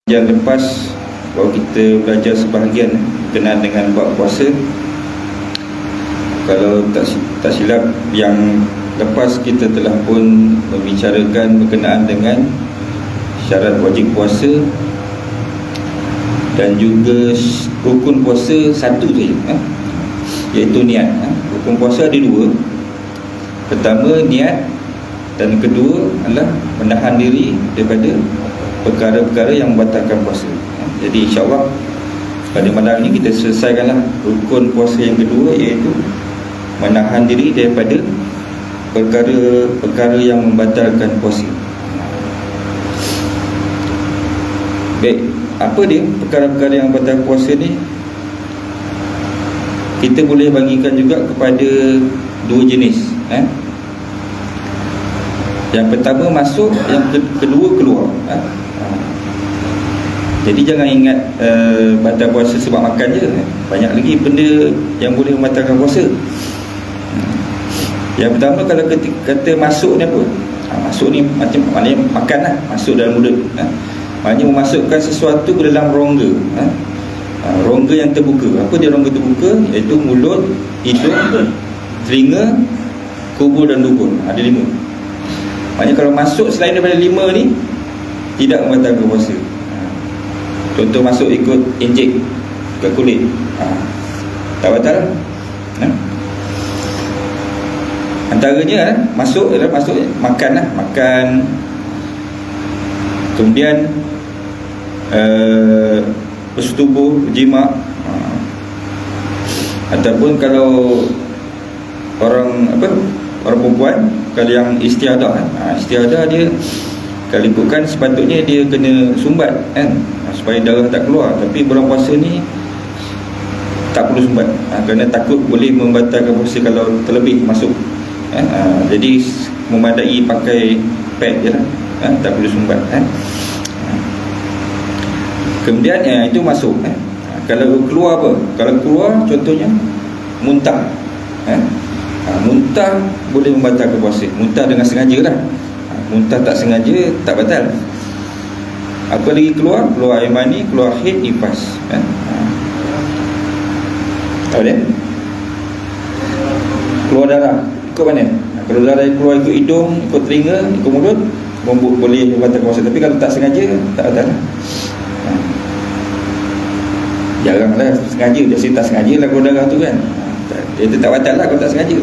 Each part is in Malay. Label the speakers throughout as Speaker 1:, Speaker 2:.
Speaker 1: Yang lepas baru kita belajar sebahagian berkenaan dengan bab puasa. Kalau tak silap, yang lepas kita telah pun membicarakan berkenaan dengan syarat wajib puasa dan juga rukun puasa satu saja, iaitu niat. Rukun puasa ada dua. Pertama niat, dan kedua adalah menahan diri daripada perkara-perkara yang membatalkan puasa. Jadi insyaAllah pada malam ini kita selesaikanlah rukun puasa yang kedua, iaitu menahan diri daripada perkara-perkara yang membatalkan puasa. Baik, apa dia perkara-perkara yang membatalkan puasa ni? Kita boleh bagikan juga kepada dua jenis. Yang pertama masuk, yang kedua keluar. Jadi jangan ingat batal puasa sebab makan je. Banyak lagi benda yang boleh membatalkan puasa. Yang pertama, kalau kata masuk ni apa? Masuk ni maknanya makan lah, masuk dalam mulut. Maknanya memasukkan sesuatu ke dalam rongga. Rongga yang terbuka. Apa dia rongga terbuka? Iaitu mulut, hidung, telinga, kubur dan dubur. Ada 5. Maknanya kalau masuk selain daripada 5 ni, tidak membatalkan puasa. Contoh masuk ikut injek ke kulit, tak batal. Antaranya masuk adalah masuk makan lah, makan. Kemudian bersetubuh, berjima. Ataupun kalau orang perempuan, kalau yang istiadah, istiadah dia kalau ikutkan sepatutnya dia kena sumbat supaya darah tak keluar. Tapi bulan puasa ni tak perlu sumbat, kerana takut boleh membatalkan puasa kalau terlebih masuk. Jadi memadai pakai pad je lah, tak perlu sumbat. Kemudian itu masuk. Kalau keluar apa? Kalau keluar contohnya muntah. Muntah boleh membatalkan puasa. Muntah dengan sengaja lah. Muntah tak sengaja tak batal. Apa lagi keluar? Keluar air mani, keluar haid, nifas. Tahu dia? Keluar darah ikut mana? Kalau darah keluar ikut hidung, ikut telinga, ikut mulut, boleh membatalkan puasa. Tapi kalau tak sengaja, tak batal. Jaranglah sengaja. Biasa tak sengaja lah keluar darah tu kan. Itu tak batal lah kalau tak sengaja.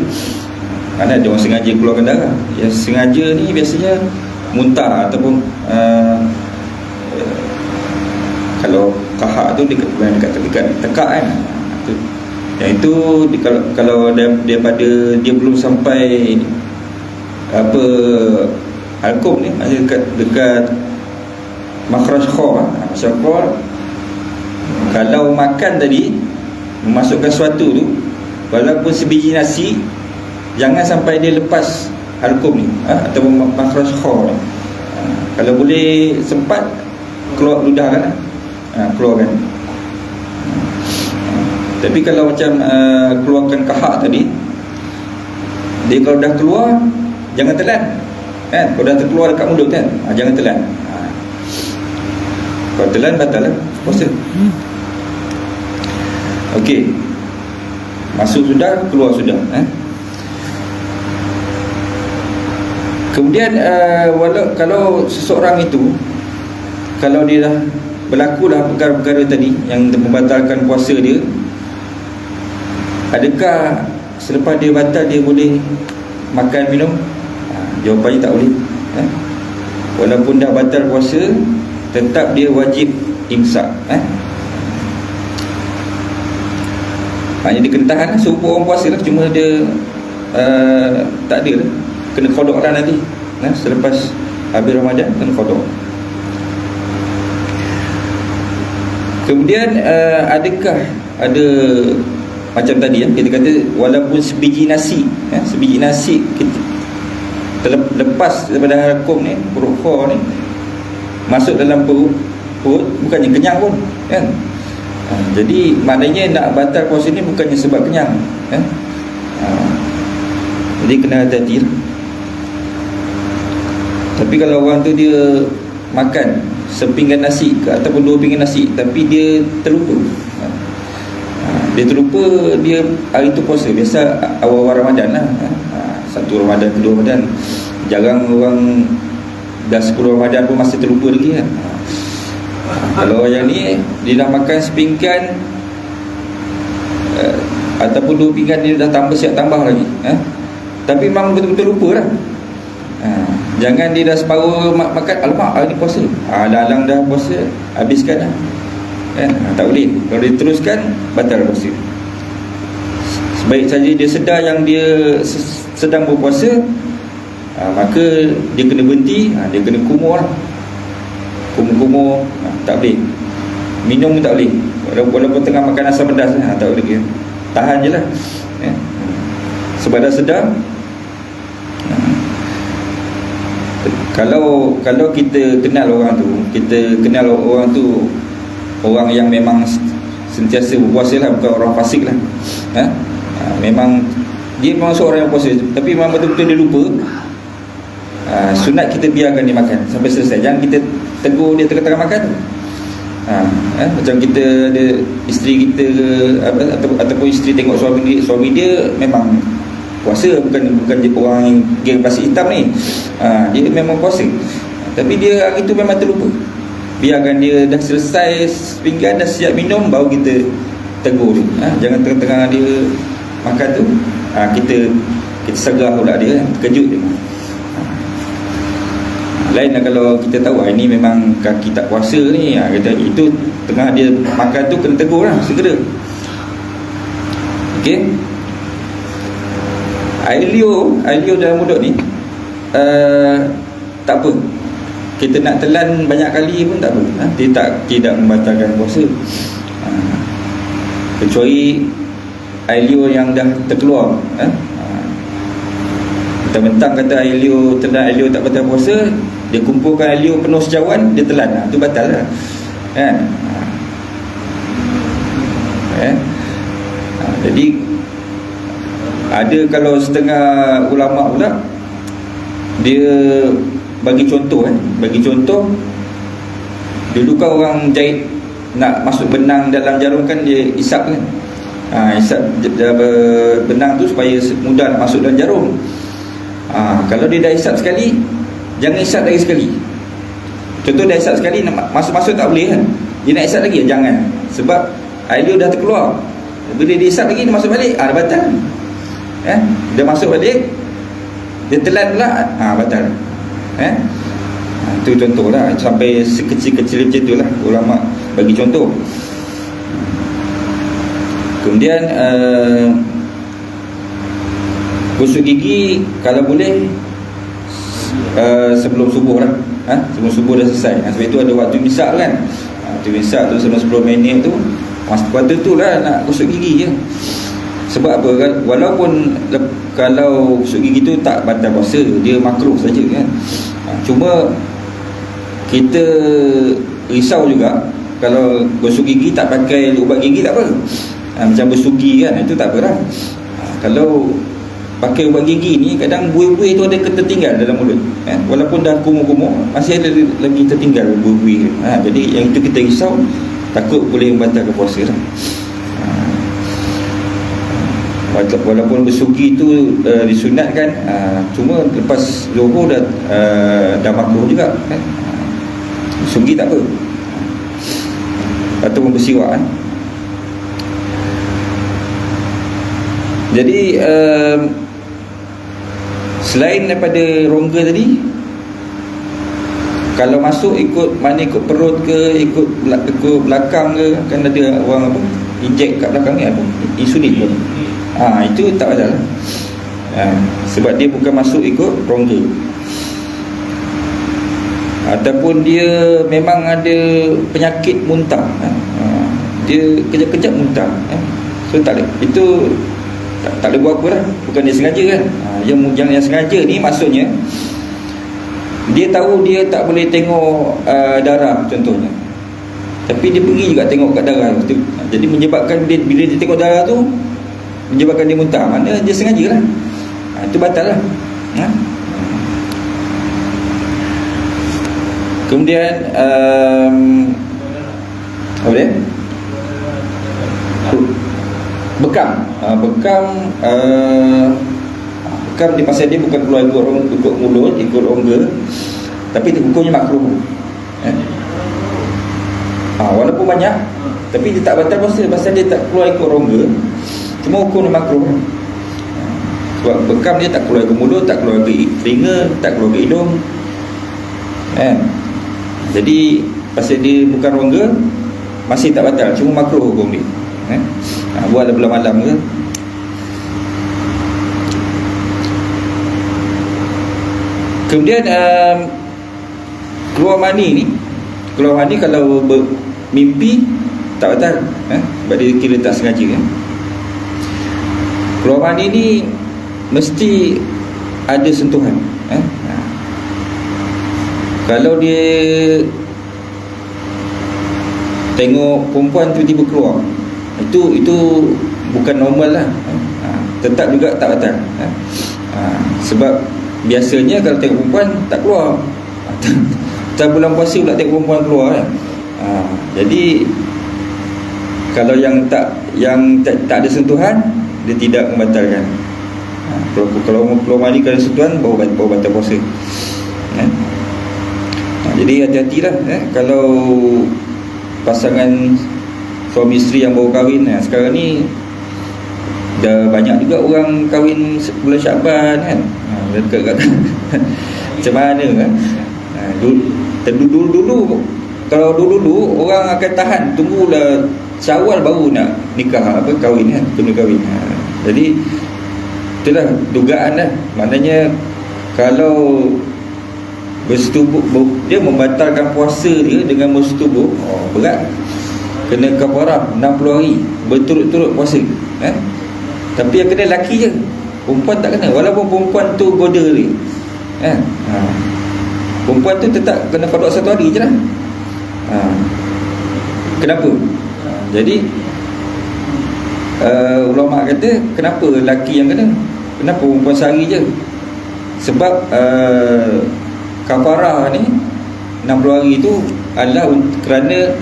Speaker 1: Mana ada orang sengaja keluarkan darah. Yang sengaja ni biasanya muntah ataupun kalau kahak tu dekat tekak kan. Yang itu kalau daripada dia belum sampai halkum ni, dekat makhraj kha. Makhraj kha, kalau makan tadi memasukkan sesuatu tu, walaupun sebiji nasi, jangan sampai dia lepas halkum ni, ataupun makhraj kha ni. Kalau boleh sempat keluar ludah kan, keluarkan. Tapi kalau macam keluarkan kahak tadi, dia kalau dah keluar jangan telan kan. Kalau dah terkeluar dekat mulut kan, jangan telan. Kalau telan batal lah puasa. Okey, masuk sudah, keluar sudah. Kemudian kalau seseorang itu, kalau dia dah berlaku dah perkara-perkara tadi yang membatalkan puasa dia, adakah selepas dia batal dia boleh makan minum? Jawapannya tak boleh. Walaupun dah batal puasa, tetap dia wajib imsak. Hanya dia kena tahan lah, serupa orang puasa lah. Cuma dia tak ada lah, kena qada lah nanti. Selepas habis Ramadan kena qada. Kemudian adakah ada macam tadi kita kata walaupun sebiji nasi, sebiji nasi kita lepas daripada halkum ni, perut kha ni, masuk dalam perut, bukannya kenyang pun kan. Jadi maknanya nak batal puasa ni bukannya sebab kenyang. Jadi kena hati-hati. Tapi kalau orang tu dia makan sepinggan nasi ataupun 2 pinggan nasi, tapi dia terlupa. Dia terlupa dia hari tu puasa. Biasa awal-awal Ramadan lah, 1 Ramadan, 2 Ramadan. Jarang orang dah 10 Ramadan pun masih terlupa lagi kan. Kalau yang ni dia dah makan sepinggan ataupun 2 pinggan, dia dah tambah, siap tambah lagi, tapi memang betul-betul lupa lah. Jangan dia dah separuh makan, alamak hari ni puasa, dah alang dah puasa, habiskan lah, tak boleh. Kalau dia teruskan, batal puasa. Sebaik saja dia sedar yang dia sedang berpuasa, maka dia kena berhenti, dia kena kumur lah. Kumur, tak boleh. Minum pun tak boleh, walaupun tengah makan asam pedas, tak boleh. Tahan je lah, sebab dah sedar. Kalau kita kenal orang tu, orang yang memang sentiasa berpuasa lah, bukan orang fasik lah, memang dia memang seorang yang puasa, tapi memang betul-betul dia lupa, sunat kita biarkan dia makan sampai selesai. Jangan kita tegur dia tengah-tengah makan. Macam kita ada isteri kita ataupun isteri tengok suami dia memang puasa, bukan orang geng pasir hitam ni, dia memang puasa, tapi dia hari tu memang terlupa. Biarkan dia dah selesai sepinggan, dah siap minum, baru kita tegur dia. Jangan tengah-tengah dia makan tu kita segar pula dia, terkejut dia. Lain lah kalau kita tahu ini memang kaki tak puasa ni, kata itu tengah dia makan tu, kena tegur lah segera. Okey, air liur dalam mulut ni tak apa, kita nak telan banyak kali pun tak apa, dia tidak membatalkan puasa, kecuali air liur yang dah terkeluar. Mentang kata air liur, telan air liur tak batal puasa, dia kumpulkan air liur penuh secawan, dia telan, tu batal lah, kan? Jadi ada kalau setengah ulama pula, dia bagi contoh, dulu kan orang jahit nak masuk benang dalam jarum kan, dia isap kan, isap benang tu supaya mudah nak masuk dalam jarum. Kalau dia dah isap sekali, jangan isap lagi sekali. Contoh dah isap sekali, masuk-masuk tak boleh kan, dia nak isap lagi, jangan. Sebab air liur dah terkeluar, bila dia isap lagi, dia masuk balik, dah batal. Dia masuk balik, dia telan pula, batal. Itu contoh lah, sampai sekecil-kecil macam tu lah ulama bagi contoh. Kemudian gosok gigi kalau boleh sebelum subuh lah, sebelum subuh dah selesai. Sebab itu ada waktu misak kan, waktu misak tu sebelum 10 minit tu, waktu tu lah nak gosok gigi je. Sebab apa kan, walaupun kalau gosok gigi tu tak batal puasa, dia makruh saja kan. Cuma kita risau juga kalau gosok gigi tak pakai ubat gigi, tak apa, macam bersugi kan, itu tak apa lah. Kalau pakai ubat gigi ni, kadang buih-buih tu ada tertinggal dalam mulut, walaupun dah kumur-kumur, masih ada lagi tertinggal buih-buih. Jadi yang itu kita risau, takut boleh membatalkan puasa lah. Walaupun bersugi tu disunatkan, cuma lepas zuhur dah makruh juga kan. Bersugi tak apa, ataupun bersiwak kan. Jadi selain daripada rongga tadi, kalau masuk ikut mana, ikut perut ke, ikut belakang ke, kan ada orang apa, injek kat belakang ni apa, insulin ke, itu tak ada lah. Sebab dia bukan masuk ikut rongga. Ataupun dia memang ada penyakit muntah, dia kejap-kejap muntah, so tak boleh, itu tak boleh buat apa lah, bukan dia sengaja kan. Yang sengaja ni maksudnya dia tahu dia tak boleh tengok darah contohnya, tapi dia pergi juga tengok kat darah tu. Jadi menyebabkan dia, bila dia tengok darah tu, menyebabkan dia muntah, mana dia sengaja lah, itu batal lah. Kemudian apa dia? Bekam. Bekam di pasal dia bukan keluar ikut mulut, ikut rongga, tapi hukumnya makruh. Walaupun banyak, tapi dia tak batal puasa pasal dia tak keluar ikut rongga, cuma hukumnya makruh. Sebab bekam dia tak keluar ke mulut, tak keluar ke telinga, tak keluar ke hidung, jadi pasal dia bukan rongga, masih tak batal, cuma makruh hukum dia. Buatlah bulan malam ke. Kemudian keluar mani kalau mimpi tak batal, sebab dia kira tak sengaja. Keluar mani ni mesti ada sentuhan. Kalau dia tengok perempuan tiba-tiba keluar, itu bukan normal lah. Tetap juga tak batal. Sebab biasanya kalau tengok perempuan tak keluar, tak bulan puasa pula tengok perempuan keluar kan. Jadi kalau yang tak ada sentuhan, dia tidak membatalkan. Kalau keluar mani kerana sentuhan, baru batal puasa. Jadi hati-hatilah kalau pasangan suami isteri yang baru kahwin. Sekarang ni dah banyak juga orang kahwin bulan Syaban kan. Macam mana kan? Dulu kalau dulu orang akan tahan, tunggulah Syawal baru nak nikah, kahwin kan, kena kahwin. Jadi itulah dugaan lah. Maknanya kalau bersetubuh, dia membatalkan puasa dia dengan bersetubuh, berat. Kena kafarah 60 hari berturut-turut puasa. Tapi yang kena lelaki je, perempuan tak kena. Walaupun perempuan tu goda dia, perempuan tu tetap kena qada 1 hari je lah. Kenapa? Jadi ulama kata, kenapa lelaki yang kena, kenapa perempuan sehari je? Sebab kafarah ni 60 hari tu adalah kerana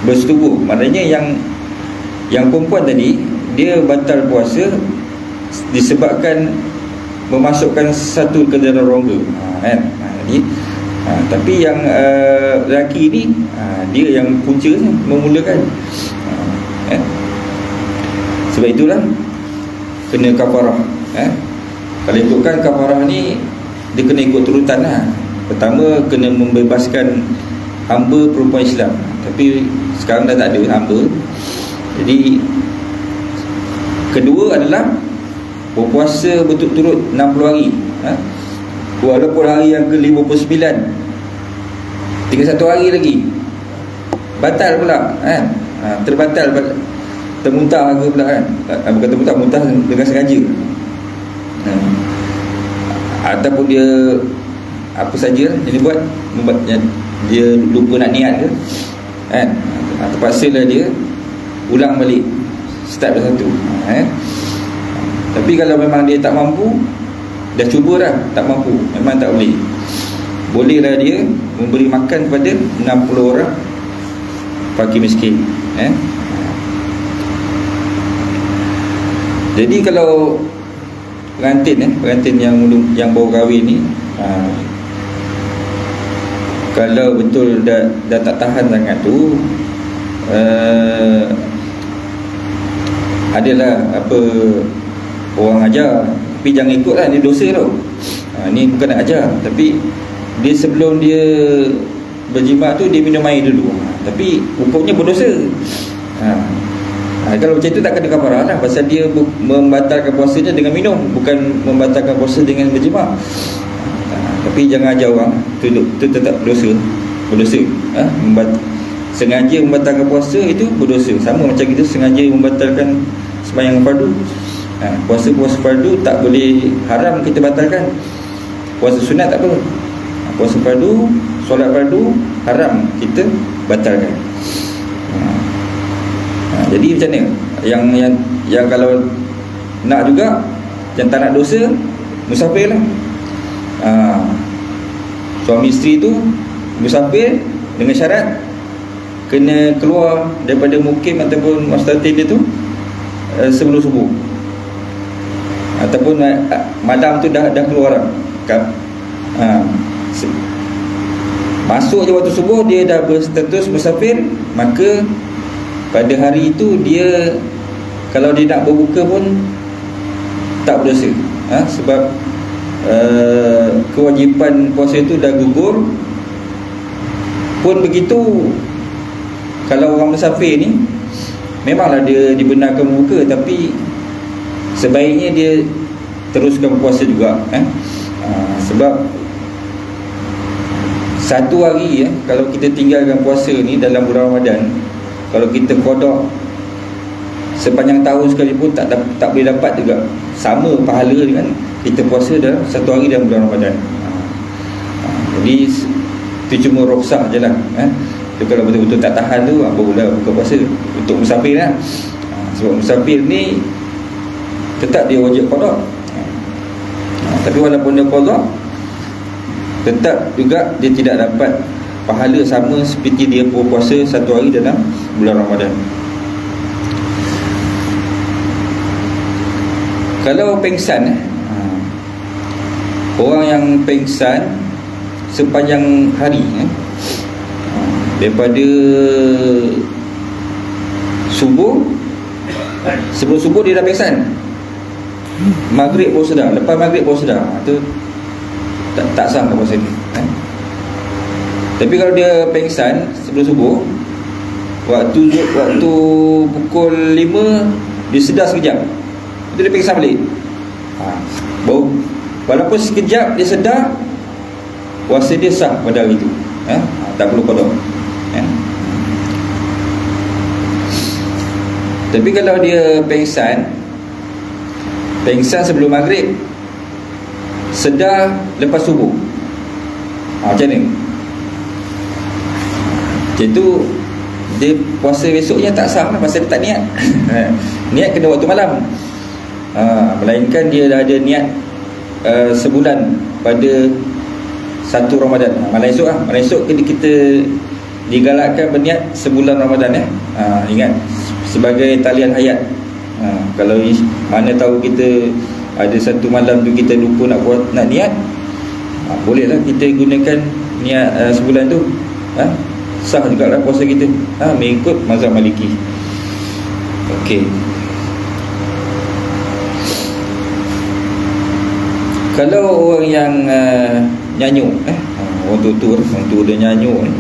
Speaker 1: bersetubuh. Maknanya yang perempuan tadi dia batal puasa disebabkan memasukkan satu ke dalam rongga, kan? Jadi tapi yang lelaki ni dia yang punca memulakan. Sebab itulah kena kafarah. Kalau ikutkan kafarah ni, dia kena ikut turutan lah. Pertama kena membebaskan hamba perempuan Islam, tapi sekarang dah tak ada hamba. Jadi kedua adalah berpuasa berturut-turut 60 hari. Walaupun hari yang ke-59 tinggal 1 hari lagi, batal pula kan. Terbatal, termuntah ke pula kan. Bukan termuntah, muntah dengan sengaja. Ataupun dia apa saja yang dia buat, dia lupa nak niat ke kan, terpaksalah dia ulang balik, start dari satu. Tapi kalau memang dia tak mampu, dah cuba dah tak mampu, memang tak boleh, bolehlah dia memberi makan kepada 60 orang fakir miskin. Jadi kalau pengantin yang baru kahwin ni, kalau betul dah tak tahan sangat tu, adalah apa orang ajar, tapi jangan ikutlah, ni dosa tau. Ni bukan nak ajar, tapi dia sebelum dia berjima tu dia minum air dulu, tapi hukumnya berdosa. Kalau macam tu tak kena kafarah lah, pasal dia membatalkan puasanya dengan minum, bukan membatalkan puasa dengan berjima. Tapi jangan ajar orang tu tetap berdosa. Sengaja membatalkan puasa itu berdosa. Sama macam kita sengaja membatalkan sembahyang fardu. Puasa fardu tak boleh, haram kita batalkan. Puasa sunat tak apa. Puasa fardu, solat fardu haram kita batalkan. Jadi macam ni, yang kalau nak juga, yang tak nak dosa, musafir lah. Suami isteri tu musafir dengan syarat kena keluar daripada mukim ataupun mustatin dia tu sebelum subuh, ataupun malam tu dah keluar orang kan. Masuk je waktu subuh, dia dah berstatus musafir, maka pada hari itu dia kalau dia nak berbuka pun tak berdosa, sebab kewajipan puasa itu dah gugur. Pun begitu, kalau orang musafir ni memanglah dia dibenarkan berbuka, tapi sebaiknya dia teruskan puasa juga, sebab satu hari kalau kita tinggalkan puasa ni dalam bulan Ramadan, kalau kita qada sepanjang tahun sekalipun tak boleh dapat juga sama pahala dengan kita puasa dalam satu hari dalam bulan Ramadan. Jadi itu cuma rukhsah je lah. Itu kalau betul-betul tak tahan tu, barulah buka puasa untuk musafir lah. Sebab musafir ni tetap dia wajib qada, tapi walaupun dia qada, tetap juga dia tidak dapat pahala sama seperti dia berpuasa satu hari dalam bulan Ramadan. Kalau pengsan, orang yang pengsan sepanjang hari, daripada subuh, sebelum subuh dia dah pengsan, maghrib baru sedar, lepas maghrib baru sedar, tu tak sah puasa ni. Tapi kalau dia pengsan sebelum subuh, waktu pukul 5 dia sedar sekejap, itu dia pengsan balik. Baru walaupun sekejap dia sedar, puasa dia sah pada hari itu, tak perlu qada. Tapi kalau dia pengsan sebelum maghrib, sedar lepas subuh, macam ni, macam tu dia puasa besoknya tak sah lah, pasal dia tak niat. Niat kena waktu malam, melainkan dia dah ada niat sebulan pada satu Ramadan. Malam esok kita digalakkan berniat sebulan Ramadan. Ingat, sebagai talian hayat. Kalau mana tahu kita ada satu malam tu kita lupa nak niat, bolehlah kita gunakan niat sebulan tu, sah juga lah puasa kita, mengikut mazhab Maliki. Okey. Kalau orang yang nyanyuk, orang tua dia nyanyuk ni,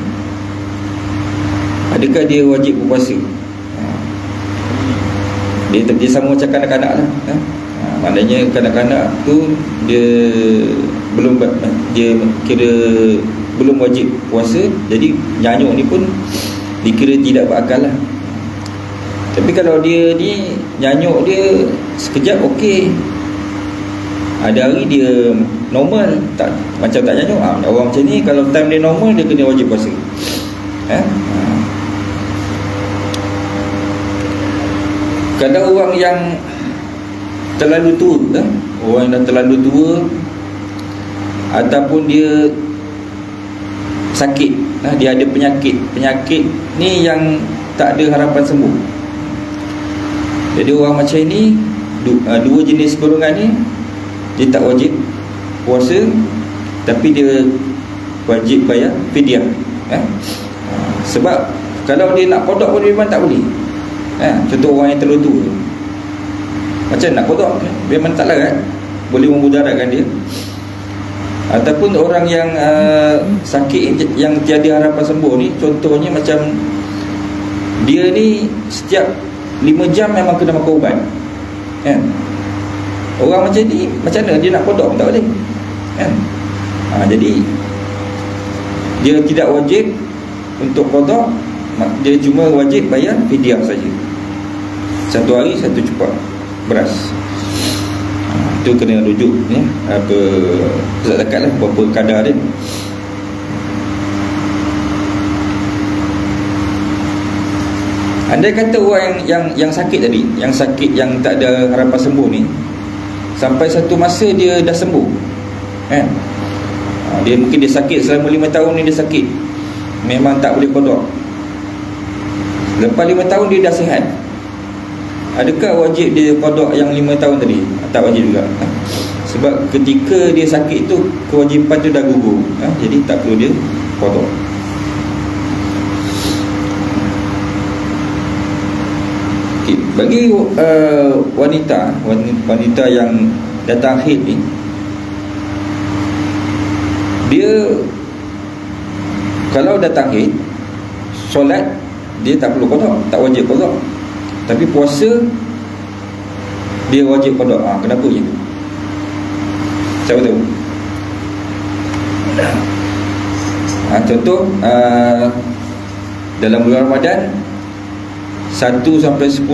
Speaker 1: adakah dia wajib berpuasa? Dia sama macam kanak-kanak lah. Maknanya kanak-kanak tu dia kira belum wajib puasa, jadi nyanyuk ni pun dikira tidak berakal lah. Tapi kalau dia ni nyanyuk dia sekejap okey, ada hari dia normal, tak macam tak nyanyuk, orang macam ni kalau time dia normal, dia kena wajib puasa. Kalau orang yang terlalu tua, orang yang dah terlalu tua, ataupun dia sakit, dia ada penyakit ni yang tak ada harapan sembuh. Jadi orang macam ni, dua jenis golongan ni, dia tak wajib puasa, tapi dia wajib bayar fidyah. Sebab kalau dia nak qada pun memang tak boleh. Contoh orang yang terlalu tua, macam nak qada memang tak larat, boleh memudaratkan dia. Ataupun orang yang sakit yang tiada harapan sembuh ni, contohnya macam dia ni setiap 5 jam memang kena makan ubat, orang macam ni macam mana dia nak qada pun tak boleh, jadi dia tidak wajib untuk qada, dia cuma wajib bayar fidyah saja. Satu hari satu cupak beras. Itu kena rujuk zakat lah, berapa kadar dia. Andai kata orang yang sakit tadi, yang sakit yang tak ada harapan sembuh ni, sampai satu masa dia dah sembuh, dia mungkin dia sakit selama 5 tahun ni, dia sakit memang tak boleh qada. Lepas 5 tahun dia dah sihat, adakah wajib dia qada yang 5 tahun tadi? Tak wajib juga. Sebab ketika dia sakit tu, kewajipan tu dah gugur. Jadi tak perlu dia qada. Okay. Bagi wanita yang datang haid ni, dia kalau datang haid, solat dia tak perlu qada, tak wajib qada. Tapi puasa dia wajib qada. Kenapa je? Siapa tahu? Contoh dalam bulan Ramadan 1 sampai 10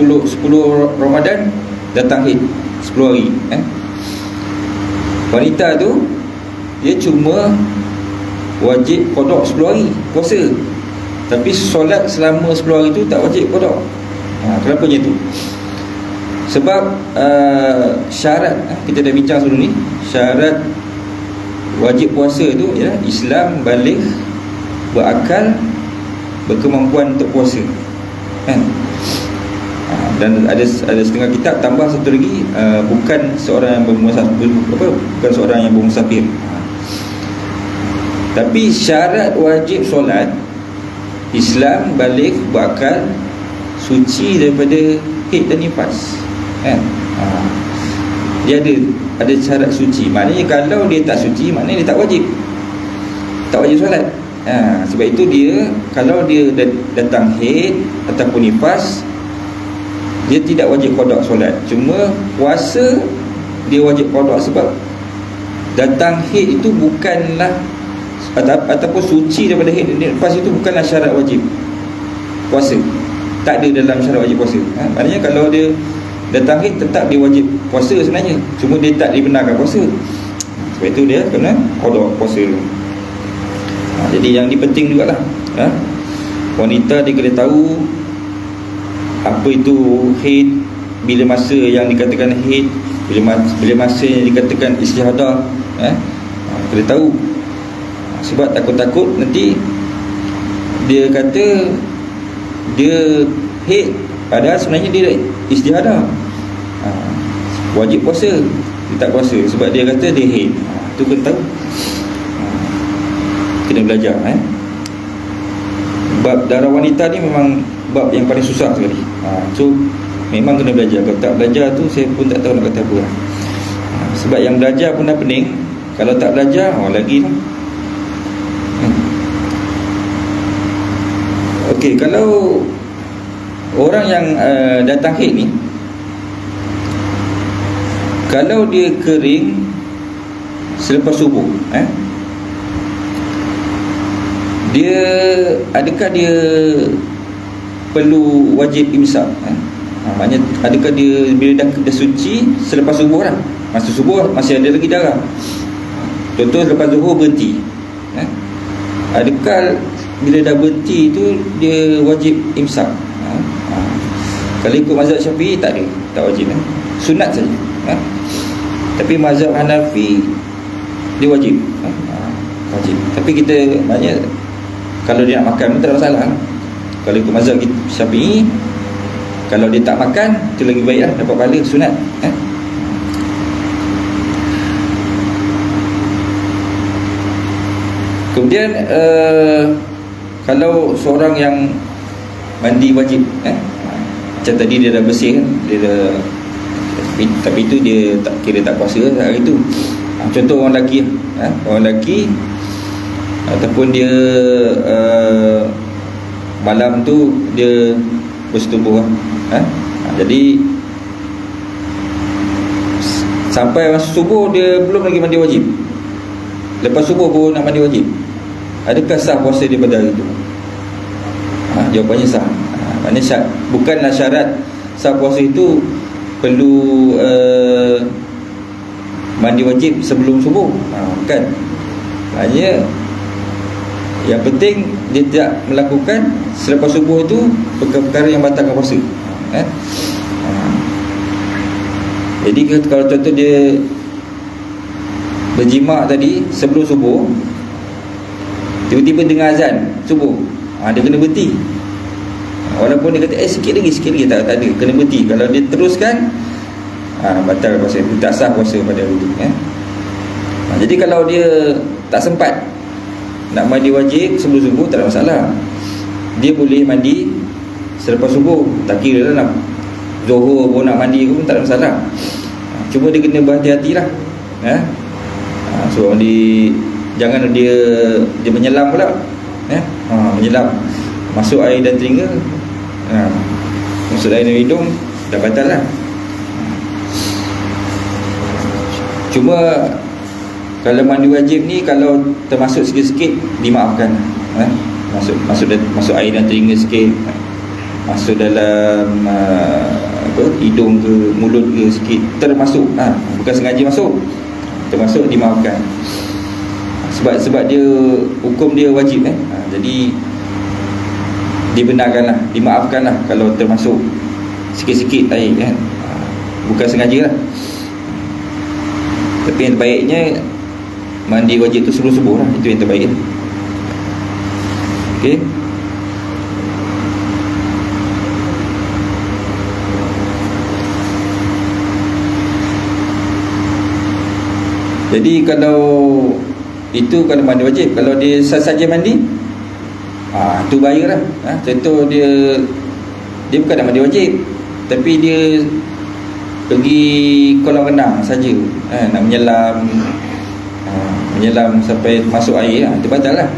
Speaker 1: Ramadan datang haid 10 hari. Wanita tu dia cuma wajib qada 10 hari puasa, tapi solat selama 10 hari tu tak wajib qada. Kenapa macam tu? Sebab syarat, kita dah bincang sebelum ni, syarat wajib puasa tu ialah Islam, baligh, berakal, berkemampuan untuk puasa, kan? Dan ada setengah kitab tambah satu lagi, bukan seorang yang bermusafir, bukan seorang yang bermusafir. Tapi syarat wajib solat Islam, baligh, berakal, suci daripada haid dan nifas, kan? Dia ada syarat suci. Maknanya kalau dia tak suci, maknanya dia tak wajib solat. Sebab itu dia, kalau dia datang haid ataupun nifas, dia tidak wajib qada solat. Cuma puasa dia wajib qada, sebab datang haid itu bukanlah, ataupun suci daripada haid dan nifas itu bukanlah syarat wajib puasa. Tak ada dalam syarat wajib puasa. Maknanya kalau dia datang haid, tetap dia wajib puasa sebenarnya, cuma dia tak dibenarkan puasa. Sebab itu dia kena qada puasa. Jadi yang ni penting jugalah. Wanita dia kena tahu apa itu haid, bila masa yang dikatakan haid, bila masa yang dikatakan istihadah. Kena tahu. Sebab takut-takut nanti dia kata dia haid, padahal sebenarnya dia istihadah. Wajib puasa, dia tak puasa sebab dia kata dia haid. Itu kena tahu. Kena belajar. Bab darah wanita ni memang bab yang paling susah sekali. So memang kena belajar. Kalau tak belajar tu, saya pun tak tahu nak kata apa. Sebab yang belajar pun dah pening, kalau tak belajar lagi lah. Okey, kalau orang yang datang haid ni, kalau dia kering selepas subuh, dia, adakah dia perlu wajib imsak? Maknanya adakah dia bila dah suci selepas subuh lah, masa subuh masih ada lagi darah, contoh lepas zuhur berhenti, adakah bila dah berhenti tu dia wajib imsak? Kalau ikut mazhab Syafi'i tak ada, tak wajib, sunat saja. Tapi mazhab Hanafi dia wajib. Wajib. Tapi kita, maknanya kalau dia nak makan pun tak ada masalah. Kalau ikut mazhab Syafi'i, kalau dia tak makan, itu lagi baik lah, dapat pahala sunat. Kemudian kalau seorang yang mandi wajib, macam tadi dia dah bersih, dia dah, tapi itu dia tak kira tak puasa hari itu. Contoh orang lelaki, orang lelaki ataupun dia malam tu dia bersetubuh, jadi sampai masa subuh dia belum lagi mandi wajib, lepas subuh baru nak mandi wajib. Adakah sah puasa dia pada hari itu? Jawapannya sah. Maknanya bukanlah syarat sah puasa itu perlu mandi wajib sebelum subuh, bukan. Hanya yang penting dia tidak melakukan selepas subuh itu perkara-perkara yang batalkan puasa. Jadi kalau contoh dia berjima tadi sebelum subuh, dia tiba-tiba dengar azan subuh, dia kena berhenti. Walaupun dia kata sikit lagi tak ada, kena berhenti. Kalau dia teruskan, batal puasa, tak sah puasa pada hari itu. Jadi kalau dia tak sempat nak mandi wajib sebelum subuh, tak ada masalah. Dia boleh mandi selepas subuh, tak kira lah nak Zuhur pun nak mandi pun tak ada masalah. Cuma dia kena berhati-hati lah. So jangan dia menyelam pula. Menyelam, masuk air dan telinga, masuk air dan hidung, dah batal lah. Cuma kalau mandi wajib ni, kalau termasuk sikit-sikit dimaafkan. Masuk air dan telinga sikit, masuk dalam hidung ke mulut ke sikit, termasuk, bukan sengaja masuk, termasuk dimaafkan. Sebab dia hukum dia wajib, jadi dibenarkanlah, dimaafkanlah kalau termasuk sikit-sikit air, bukan sengaja lah. Tapi yang terbaiknya mandi wajib tu sebelum subuh lah, itu yang terbaik. Okey. Jadi kalau itu kalau mandi wajib, kalau dia saja mandi, tu bahaya lah. Contoh dia bukan nak mandi wajib, tapi dia pergi kolam renang saja, nak menyelam sampai masuk air, itu batal lah.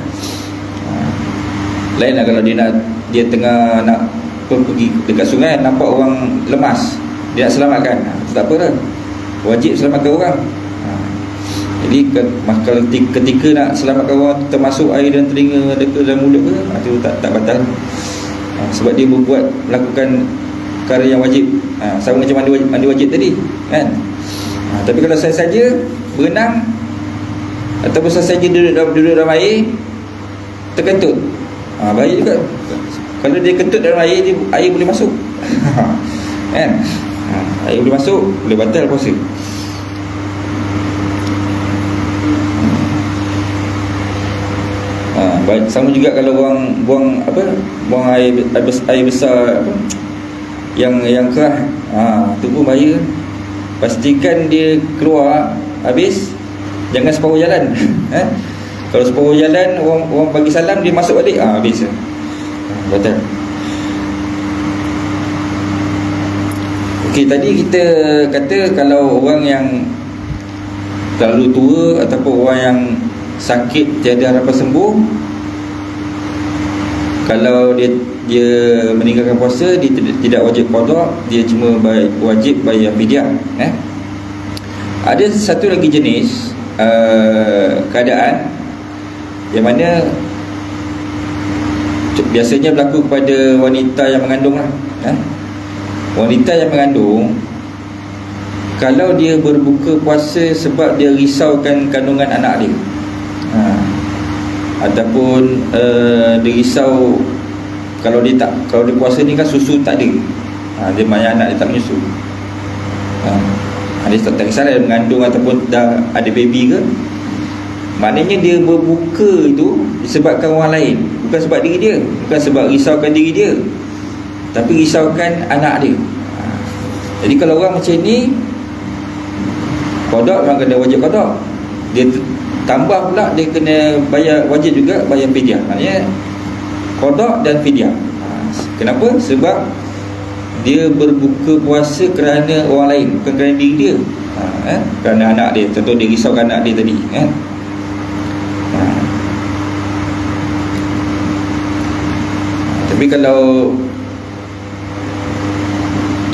Speaker 1: Lain lah kalau dia tengah nak pergi dekat sungai, nampak orang lemas, dia nak selamatkan, itu tak apa lah, wajib selamatkan orang. Jadi kalau ketika nak selamatkan orang termasuk air dan telinga dan mulut ke, itu tak batal. Sebab dia melakukan perkara yang wajib, sama macam mandi wajib tadi, kan. Tapi kalau saya saja berenang ataupun saya saja duduk dalam air, terkentut, bahaya juga. Kalau dia kentut dalam air, air boleh masuk kan. Air boleh masuk, boleh batal puasa. Sama juga kalau buang air besar yang keras, tu pun bahaya. Pastikan dia keluar habis, jangan separuh jalan. Kalau separuh jalan orang bagi salam, dia masuk balik, habis, batal. Okey, tadi kita kata kalau orang yang terlalu tua ataupun orang yang sakit tiada harapan sembuh, kalau dia meninggalkan puasa, dia tidak wajib qada, dia cuma wajib bayar fidyah. Ada satu lagi jenis keadaan yang mana biasanya berlaku kepada wanita yang mengandung lah. Wanita yang mengandung, kalau dia berbuka puasa sebab dia risaukan kandungan anak dia, ataupun dia risau kalau dia puasa ni kan susu tak ada, dia banyak anak dia tak menyusu, dia tak kisahlah dia mengandung ataupun dah ada baby ke, maknanya dia berbuka itu disebabkan orang lain, bukan sebab diri dia, bukan sebab risaukan diri dia, tapi risaukan anak dia. Jadi kalau orang macam ni, qada, memang kena wajib qada. Dia tambah pula dia kena wajib juga bayar fidyah. Maknanya qada dan fidyah. Kenapa? Sebab dia berbuka puasa kerana orang lain, bukan kerana diri dia. Kerana anak dia, contoh dia risaukan anak dia tadi, Tapi kalau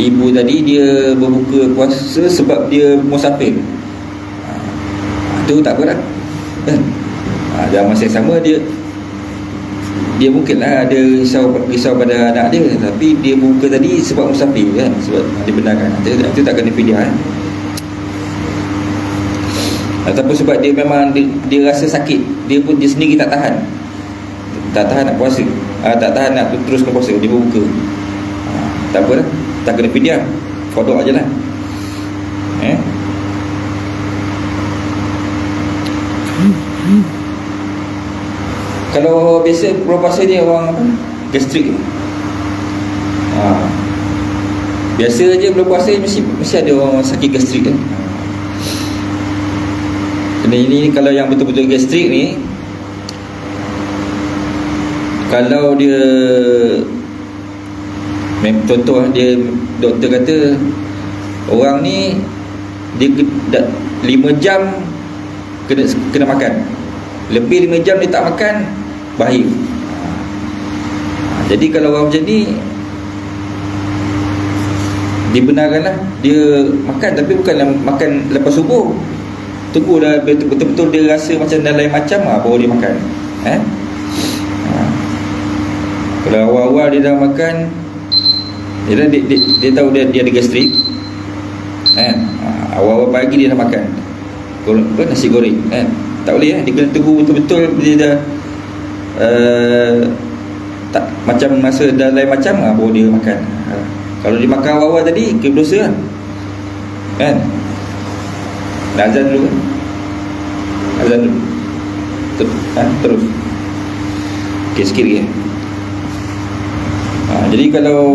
Speaker 1: ibu tadi dia berbuka puasa sebab dia musafir, itu tak apa lah, kan. Dalam masa yang sama dia mungkinlah ada risau pada anak dia, tapi dia buka tadi sebab musafir, kan, sebab dibenarkan, itu tak kena fidyah, ataupun sebab dia memang dia rasa sakit, dia sendiri tak tahan nak puasa, tak tahan nak teruskan puasa, dia berbuka, tak apa lah, tak kena fidyah, qada aje lah. Kalau biasa berpuasa ni orang apa? Gastrik. Biasa je berpuasa mesti ada orang sakit gastrik kan. Ini kalau yang betul-betul gastrik ni, kalau dia contoh dia, doktor kata orang ni dia 5 jam kena makan, lebih 5 jam dia tak makan, bahaya. Jadi kalau orang macam ni, dibenarkanlah dia makan, tapi bukanlah makan lepas subuh. Tunggulah betul-betul dia rasa macam dah lain macam baru dia makan. Kalau awal-awal dia dah makan, dia tahu dia ada gastrik, awal-awal pagi dia dah makan nasi goreng, tak boleh, dia kena tunggu betul-betul dia dah tak macam masa dah lain macam baru dia makan. Kalau dia makan awal-awal tadi, kena berdosa kan. Dah azan dulu kan? Azan dulu terus okey, sikit lagi. Jadi kalau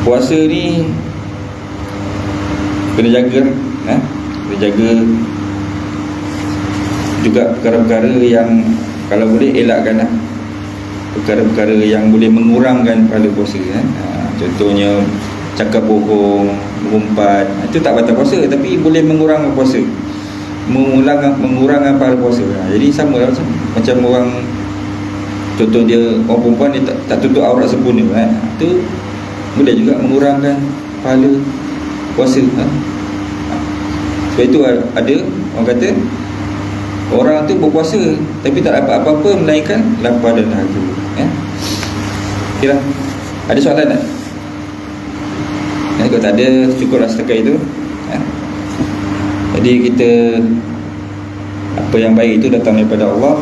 Speaker 1: puasa ni kena jaga, kena jaga juga perkara-perkara yang kalau boleh elakkan perkara-perkara yang boleh mengurangkan pahala puasa contohnya cakap bohong, mengumpat, itu tak batal puasa tapi boleh mengurangkan puasa, mengurangkan pahala puasa. Jadi sama lah macam orang, contoh dia orang perempuan dia tak tutup aurat sempurna, itu boleh juga mengurangkan pahala puasa. Sebab itu ada orang kata orang tu berpuasa tapi tak dapat apa-apa melainkan lapar dan dahaga. Okeylah. Ada soalan tak? Kalau tak ada, cukuplah setakat itu. Jadi kita, apa yang baik itu datang daripada Allah,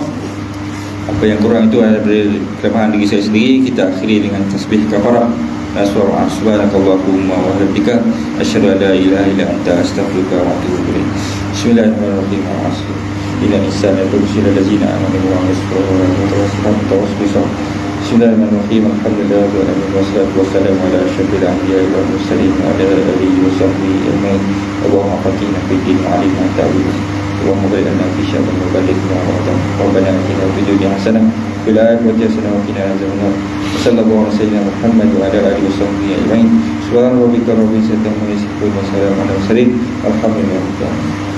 Speaker 1: apa yang kurang itu adalah daripada kelemahan diri saya sendiri. Kita akhiri dengan tasbih kafarah. Subhanakallahumma wa bihamdika asyhadu an la ilaha illa anta astaghfiruka wa atubu ilaik. Bismillahirrahmanirrahim. Innal insana yatawalla allazina amanu wa amilus solihati. Bismillahirrahmanirrahim. Alhamdulillah wassalatu wassalamu ala asyrafil anbiya'i wal mursalin wa ala alihi wa sahbihi ajma'in. Allahumma faqihna fid din wa 'allimna ta'wil. Allahumma barik lana fi sya'ban wa balighna ramadan. Rabbana atina fid dunya hasanah wa fil akhirati hasanah wa qina adzabannar. Sallallahu alaihi wasallam Muhammad wa ala alihi wa sahbihi ajma'in. Subhana rabbika rabbil izzati amma yasifun wa salamun alal mursalin. Alhamdulillah.